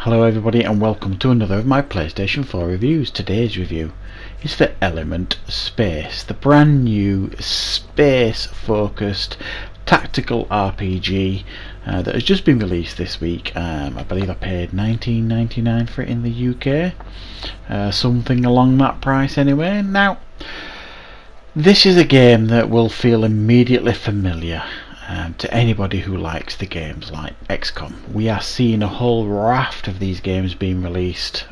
Hello everybody and welcome to another of my PlayStation 4 reviews. Today's review is for Element Space, the brand new space focused tactical RPG that has just been released this week. I believe I paid $19.99 for it in the UK, something along that price anyway. Now this is a game that will feel immediately familiar to anybody who likes the games like XCOM. We are seeing a whole raft of these games being released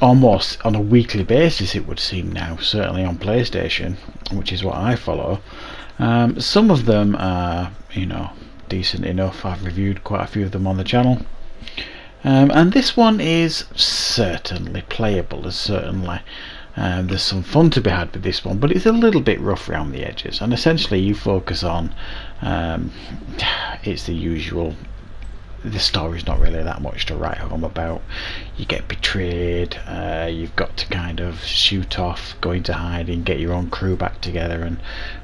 almost on a weekly basis, it would seem now, certainly on PlayStation, which is what I follow. Some of them are, decent enough. I've reviewed quite a few of them on the channel. And this one is certainly playable. There's some fun to be had with this one, but it's a little bit rough around the edges, and essentially you focus on it's the usual. The story's not really that much to write home about. You get betrayed, you've got to kind of shoot off, go into hiding, get your own crew back together and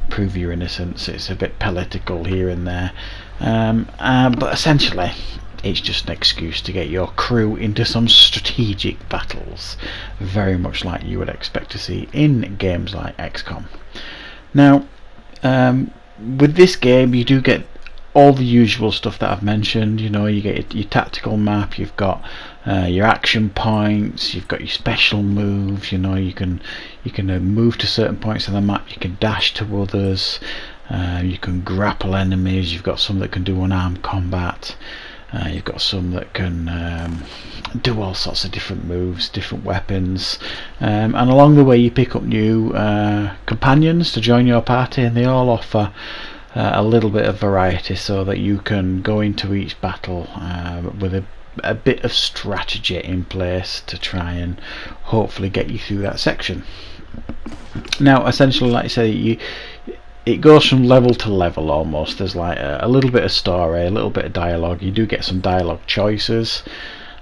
prove your innocence. It's a bit political here and there, but essentially it's just an excuse to get your crew into some strategic battles, very much like you would expect to see in games like XCOM. Now, with this game you do get all the usual stuff that I've mentioned. You get your tactical map, you've got your action points, you've got your special moves. You can move to certain points on the map, you can dash to others, you can grapple enemies, you've got some that can do unarmed combat. You've got some that can do all sorts of different moves, different weapons, and along the way you pick up new companions to join your party, and they all offer a little bit of variety so that you can go into each battle with a bit of strategy in place to try and hopefully get you through that section. Now essentially, like I say, it goes from level to level almost. There's like a little bit of story, a little bit of dialogue. You do get some dialogue choices.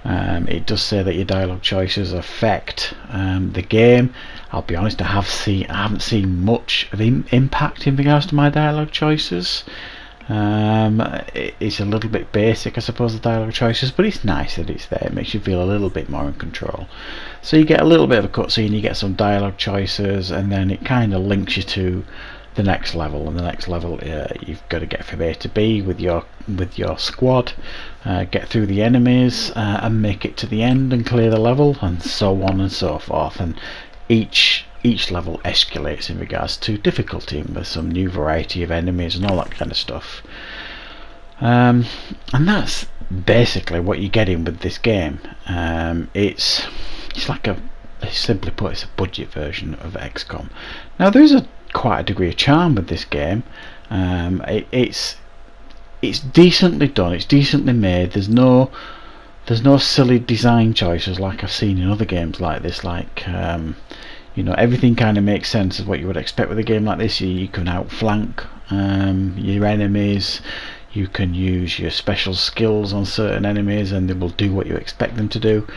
It does say that your dialogue choices affect the game. I'll be honest, I haven't seen much of impact in regards to my dialogue choices. It's a little bit basic, I suppose, the dialogue choices, but it's nice that it's there. It makes you feel a little bit more in control. So you get a little bit of a cutscene, you get some dialogue choices, and then it kind of links you to the next level. And the next level, you've got to get from A to B with your squad, get through the enemies, and make it to the end and clear the level, and so on and so forth. And each level escalates in regards to difficulty, and there's some new variety of enemies and all that kind of stuff. And that's basically what you're getting with this game. It's like simply put, it's a budget version of XCOM. Now there is quite a degree of charm with this game. It's decently done, it's decently made. There's no silly design choices like I've seen in other games like this. Like everything kind of makes sense of what you would expect with a game like this. You can outflank your enemies, you can use your special skills on certain enemies and they will do what you expect them to do.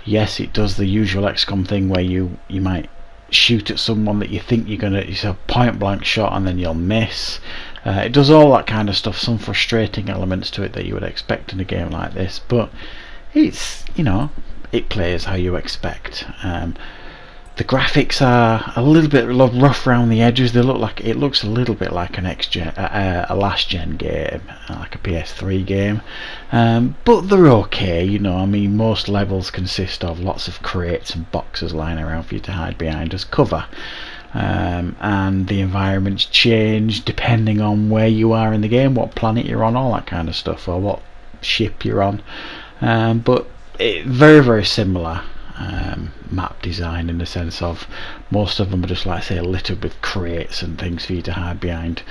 Yes, it does the usual XCOM thing where you might shoot at someone that you think it's a point blank shot and then you'll miss. It does all that kind of stuff, some frustrating elements to it that you would expect in a game like this, but it's it plays how you expect. The graphics are a little bit rough around the edges. It looks a little bit like an a last gen game, like a PS3 game, but they're okay. Most levels consist of lots of crates and boxes lying around for you to hide behind as cover, and the environments change depending on where you are in the game, what planet you're on, all that kind of stuff, or what ship you're on. But very, very similar map design, in the sense of most of them are just, like I say, littered with crates and things for you to hide behind.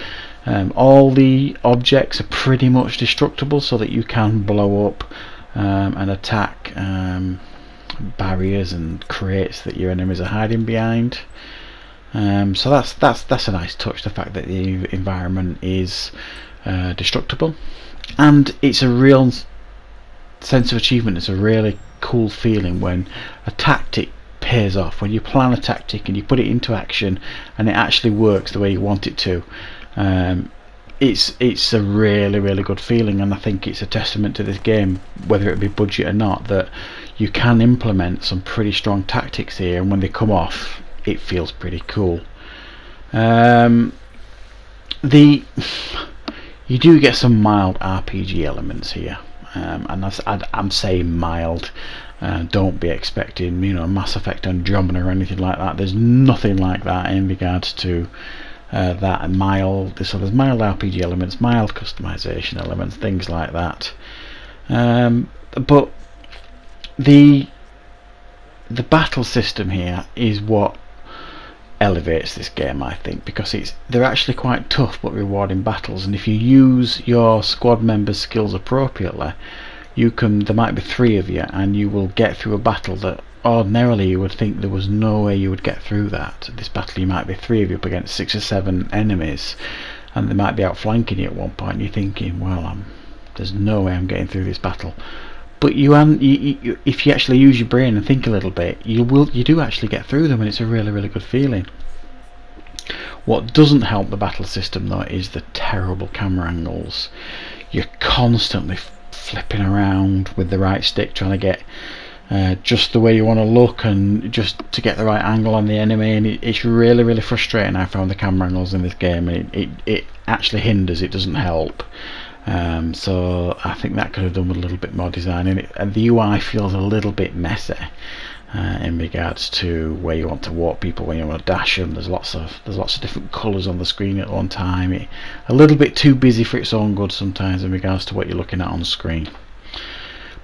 All the objects are pretty much destructible, so that you can blow up and attack barriers and crates that your enemies are hiding behind. So that's a nice touch, the fact that the environment is destructible, and it's a real sense of achievement. It's a really cool feeling when a tactic pays off, when you plan a tactic and you put it into action and it actually works the way you want it to. it's a really good feeling, and I think it's a testament to this game, whether it be budget or not, that you can implement some pretty strong tactics here, and when they come off, it feels pretty cool. You do get some mild RPG elements here, and I'm saying mild. Don't be expecting, you know, Mass Effect Andromeda or anything like that. There's nothing like that in regards to that mild. So there's mild RPG elements, mild customization elements, things like that. But the battle system here is what elevates this game, I think, because they're actually quite tough but rewarding battles, and if you use your squad members' skills appropriately, there might be 3 of you, and you will get through a battle that ordinarily you would think there was no way you would get through that. This battle, you might be 3 of you up against 6 or 7 enemies, and they might be outflanking you at one point, and you're thinking, well, there's no way I'm getting through this battle. But if you actually use your brain and think a little bit, you do actually get through them, and it's a really good feeling. What doesn't help the battle system though is the terrible camera angles. You're constantly flipping around with the right stick, trying to get just the way you want to look, and just to get the right angle on the enemy, and it's really frustrating. I found the camera angles in this game, and it actually hinders, it doesn't help. So I think that could have done with a little bit more design in it, and the UI feels a little bit messy in regards to where you want to walk people, when you want to dash them. There's lots of different colours on the screen at one time. A little bit too busy for its own good sometimes in regards to what you're looking at on screen.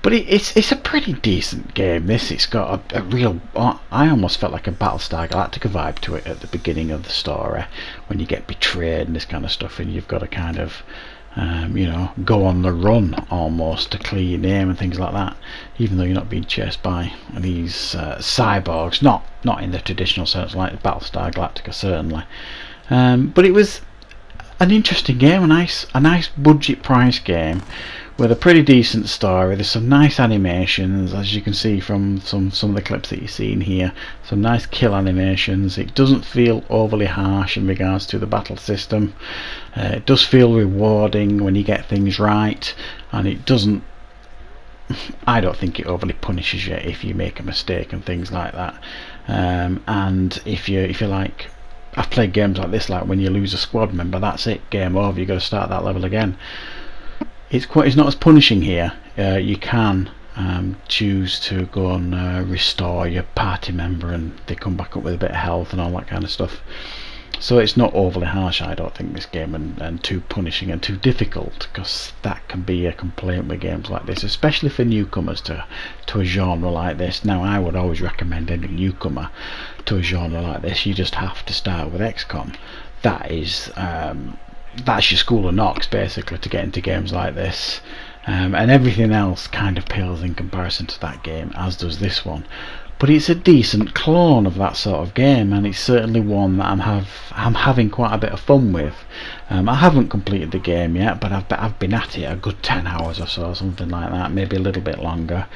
But it's a pretty decent game. It's got a real, I almost felt like a Battlestar Galactica vibe to it at the beginning of the story, when you get betrayed and this kind of stuff, and you've got to kind of you know, go on the run almost to clear your name and things like that, even though you're not being chased by these cyborgs, not in the traditional sense like Battlestar Galactica certainly. But it was an interesting game, a nice budget price game with a pretty decent story. There's some nice animations, as you can see from some of the clips that you've seen here. Some nice kill animations. It doesn't feel overly harsh in regards to the battle system. It does feel rewarding when you get things right, and it doesn't, I don't think it overly punishes you if you make a mistake and things like that. And if you like, I've played games like this, like when you lose a squad member, that's it, game over, you've got to start that level again. It's not as punishing here. You can choose to go and restore your party member, and they come back up with a bit of health and all that kind of stuff. So it's not overly harsh, I don't think, this game, and too punishing and too difficult, because that can be a complaint with games like this, especially for newcomers to a genre like this. Now, I would always recommend any newcomer to a genre like this, you just have to start with XCOM. That's your school of knocks basically to get into games like this, and everything else kind of pales in comparison to that game, as does this one. But it's a decent clone of that sort of game, and it's certainly one that I'm having quite a bit of fun with. I haven't completed the game yet, but I've been at it a good 10 hours or so, something like that, maybe a little bit longer.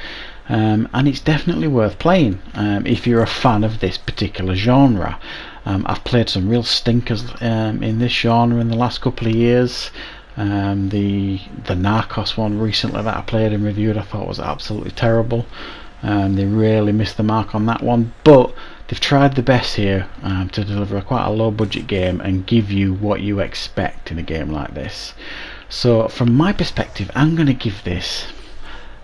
And it's definitely worth playing if you're a fan of this particular genre. I've played some real stinkers in this genre in the last couple of years. The Narcos one recently that I played and reviewed, I thought was absolutely terrible. They really missed the mark on that one, but they've tried the best here to deliver quite a low budget game and give you what you expect in a game like this. So from my perspective, I'm going to give this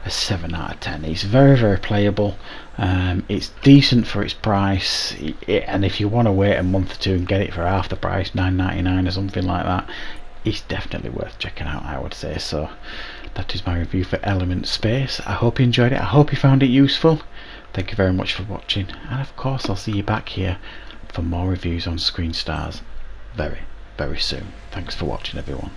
a 7 out of 10. It's very playable. It's decent for its price, and if you want to wait a month or two and get it for half the price, $9.99 or something like that, it's definitely worth checking out, I would say. So that is my review for Element Space. I hope you enjoyed it. I hope you found it useful. Thank you very much for watching, and of course I'll see you back here for more reviews on Screen Stars very soon. Thanks for watching, everyone.